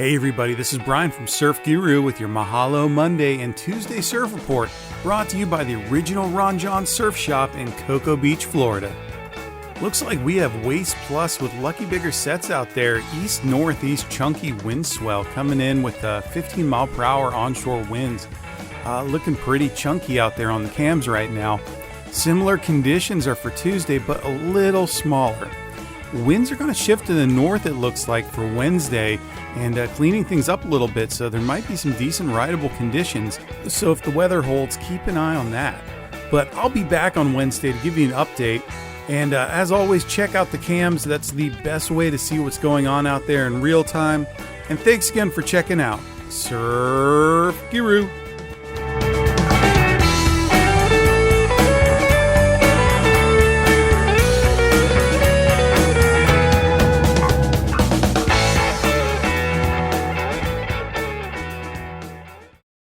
Hey everybody, this is Brian from SurfGuru with your Mahalo Monday and Tuesday Surf Report, brought to you by the original Ron John Surf Shop in Cocoa Beach, Florida. Looks like we have Waist Plus with lucky bigger sets out there, east-northeast chunky wind swell coming in with 15 mile per hour onshore winds. Looking pretty chunky out there on the cams right now. Similar conditions are for Tuesday, but a little smaller. Winds are going to shift to the north, it looks like, for Wednesday, and cleaning things up a little bit, so there might be some decent rideable conditions. So if the weather holds, keep an eye on that. But I'll be back on Wednesday to give you an update. And as always, check out the cams. That's the best way to see what's going on out there in real time. And thanks again for checking out SurfGuru.